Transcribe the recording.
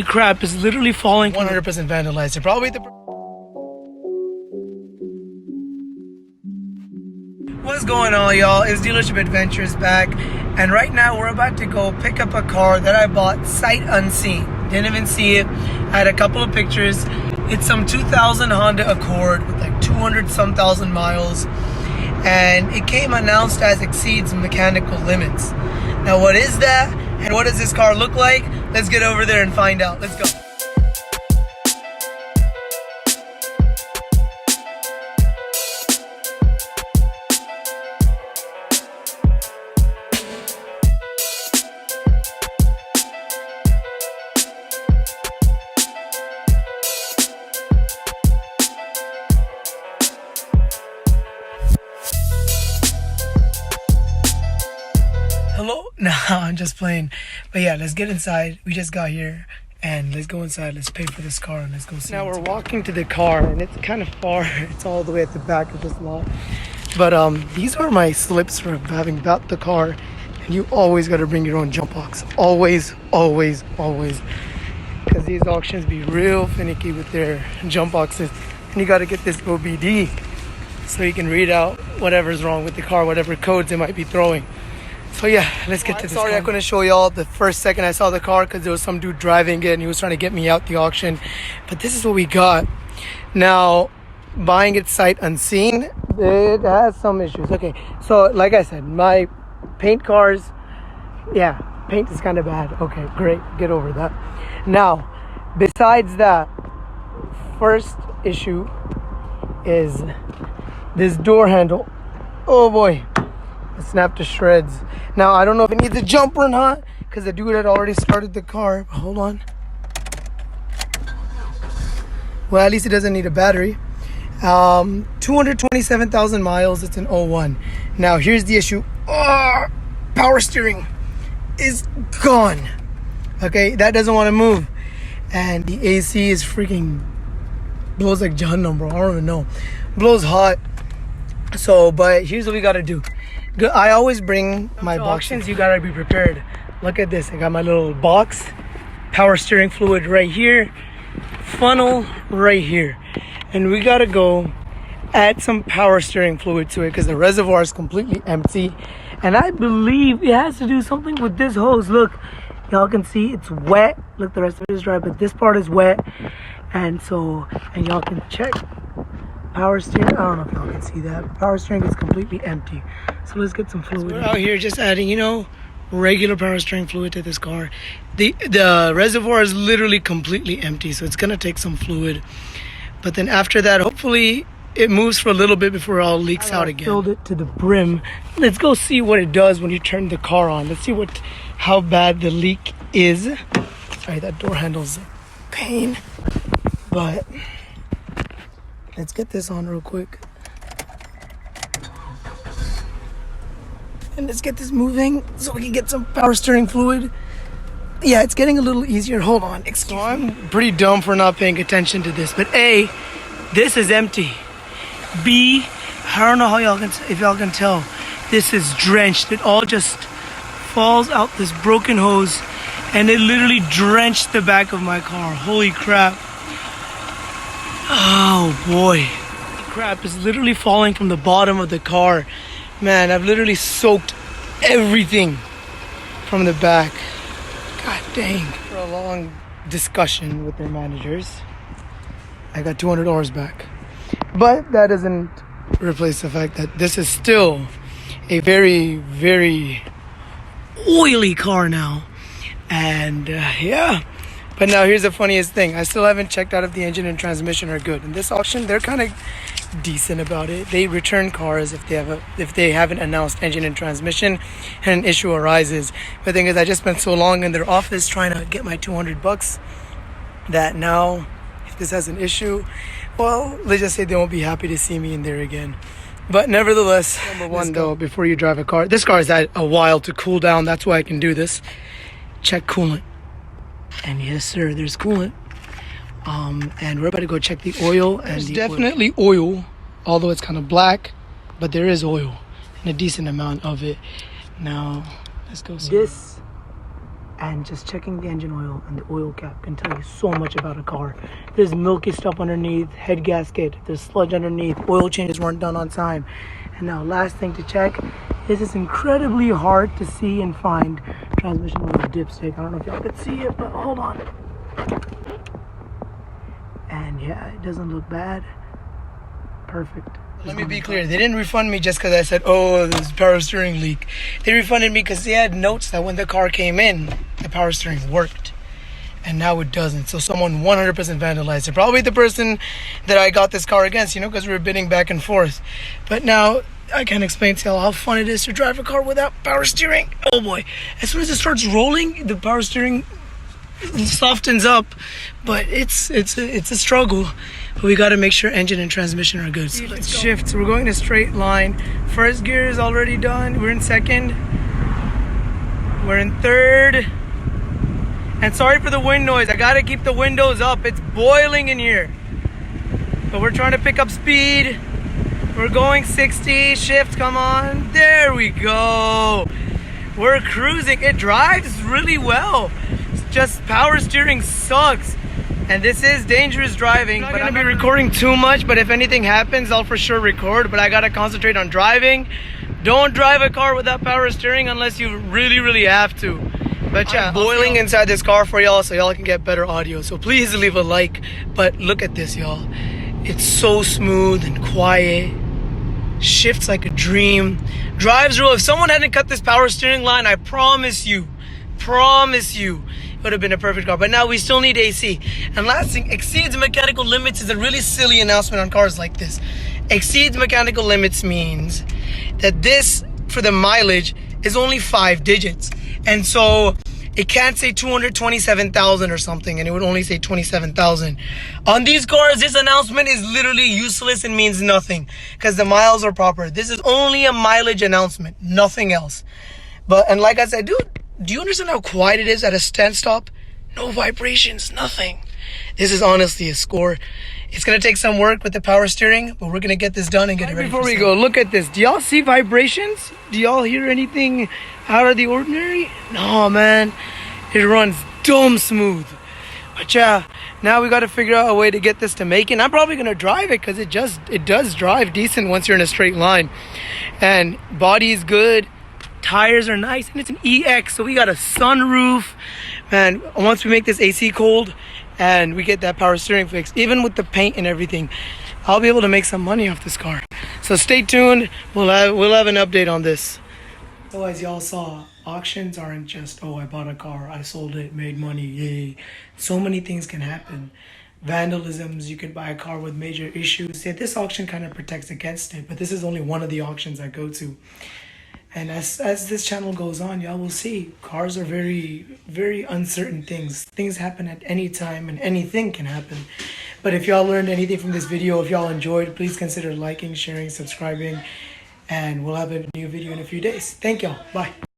Crap is literally falling. 100% vandalized. They're probably the... What's going on, y'all? It's Dealership Adventures back, and right now we're about to go pick up a car that I bought sight unseen. Didn't even see it. I had a couple of pictures. It's some 2000 Honda Accord with like 200 some thousand miles, and it came announced as exceeds mechanical limits. Now what is that, and what does this car look like? Let's get over there and find out. Let's go. Hello? No, I'm just playing. But yeah, let's get inside. We just got here and let's go inside. Let's pay for this car and let's go see. Now we're walking to the car and it's kind of far. It's all the way at the back of this lot. But these are my slips for having bought the car. And you always got to bring your own jump box. Always, always, always. Because these auctions be real finicky with their jump boxes. And you got to get this OBD so you can read out whatever's wrong with the car, whatever codes they might be throwing. So yeah, let's get to this. Sorry, I couldn't show y'all the first second I saw the car because there was some dude driving it and he was trying to get me out the auction. But this is what we got. Now, buying it sight unseen, it has some issues. Okay, so like I said, my paint cars, yeah, paint is kind of bad. Okay, great, get over that. Now, besides that, first issue is this door handle. Oh boy. Snapped to shreds. Now I don't know if it needs a jumper or not because the dude had already started the car. Hold on. Well, at least it doesn't need a battery. 227,000 miles. It's an 01. Now here's the issue. Power steering is gone. Okay, that doesn't want to move, and the AC is freaking blows like Jahannam, bro. I don't even know. Blows hot. So, but here's what we gotta do. I always bring my boxes. You gotta be prepared. Look at this. I got my little box, power steering fluid right here, funnel right here, and we gotta go add some power steering fluid to it because the reservoir is completely empty. And I believe it has to do something with this hose. Look, y'all can see it's wet. Look, the rest of it is dry, but this part is wet. And so, and y'all can check. Power steering, I don't know if y'all can see that. Power steering is completely empty. So let's get some fluid. So we're out here just adding, regular power steering fluid to this car. The reservoir is literally completely empty, so it's gonna take some fluid. But then after that, hopefully it moves for a little bit before it all leaks out again. Filled it to the brim. Let's go see what it does when you turn the car on. Let's see how bad the leak is. Sorry, that door handle's a pain. But let's get this on real quick. And let's get this moving so we can get some power steering fluid. Yeah, it's getting a little easier. Hold on. So I'm pretty dumb for not paying attention to this. But A, this is empty. B, I don't know if y'all can tell. This is drenched. It all just falls out this broken hose. And it literally drenched the back of my car. Holy crap. Oh boy, crap is literally falling from the bottom of the car. Man, I've literally soaked everything from the back. God dang. For a long discussion with their managers, I got $200 back. But that doesn't replace the fact that this is still a very, very oily car now. And yeah. But now here's the funniest thing. I still haven't checked out if the engine and transmission are good. In this auction, they're kind of decent about it. They return cars if they haven't announced engine and transmission and an issue arises. But the thing is, I just spent so long in their office trying to get my $200 that now if this has an issue, well, let's just say they won't be happy to see me in there again. But nevertheless, number one though, before you drive a car, this car has had a while to cool down. That's why I can do this. Check coolant. And yes, sir, there's coolant. And we're about to go check the oil. And there's definitely oil, although it's kind of black, but there is oil and a decent amount of it. Now, let's go see. This And just checking the engine oil and the oil cap can tell you so much about a car. There's milky stuff underneath, head gasket, there's sludge underneath, oil changes weren't done on time. And now last thing to check is it's incredibly hard to see and find transmission oil dipstick. I don't know if y'all could see it, but hold on. And yeah, it doesn't look bad. Perfect. Let me be clear, they didn't refund me just because I said, oh, there's a power steering leak. They refunded me because they had notes that when the car came in, the power steering worked. And now it doesn't. So someone 100% vandalized it. Probably the person that I got this car against, you know, because we were bidding back and forth. But now I can't explain to y'all how fun it is to drive a car without power steering. Oh boy. As soon as it starts rolling, the power steering softens up, but it's a struggle. But we got to make sure engine and transmission are good. So let's shift. So we're going in a straight line. First gear is already done. We're in second. We're in third. And sorry for the wind noise. I got to keep the windows up. It's boiling in here. But we're trying to pick up speed. We're going 60. Shift, come on. There we go. We're cruising. It drives really well. It's just power steering sucks. And this is dangerous driving. I'm not gonna be recording too much, but if anything happens, I'll for sure record. But I gotta concentrate on driving. Don't drive a car without power steering unless you really have to. But yeah, I'm boiling inside this car for y'all so y'all can get better audio. So please leave a like. But look at this, y'all. It's so smooth and quiet. Shifts like a dream. Drives real. If someone hadn't cut this power steering line, I promise you, it would have been a perfect car. But now we still need AC. And last thing, exceeds mechanical limits is a really silly announcement on cars like this. Exceeds mechanical limits means that this, for the mileage, is only 5 digits. And so it can't say 227,000 or something, and it would only say 27,000. On these cars, this announcement is literally useless and means nothing because the miles are proper. This is only a mileage announcement, nothing else. And like I said, dude, do you understand how quiet it is at a stand stop? No vibrations, nothing. This is honestly a score. It's gonna take some work with the power steering, but we're gonna get this done and get it ready. Before we go, look at this. Do y'all see vibrations? Do y'all hear anything out of the ordinary? No, man. It runs dumb smooth. But yeah, now we gotta figure out a way to get this to Macon. I'm probably gonna drive it because it does drive decent once you're in a straight line. And body is good. Tires are nice, and it's an EX, so we got a sunroof. Man, once we make this AC cold and we get that power steering fixed, even with the paint and everything, I'll be able to make some money off this car. So stay tuned. We'll have an update on this. So as y'all saw, auctions aren't just, oh, I bought a car, I sold it, made money, yay. So many things can happen. Vandalisms, you could buy a car with major issues. Yeah, this auction kind of protects against it, but this is only one of the auctions I go to. And as this channel goes on, y'all will see cars are very uncertain things. Things happen at any time and anything can happen. But if y'all learned anything from this video, if y'all enjoyed, please consider liking, sharing, subscribing, and we'll have a new video in a few days. Thank y'all. Bye.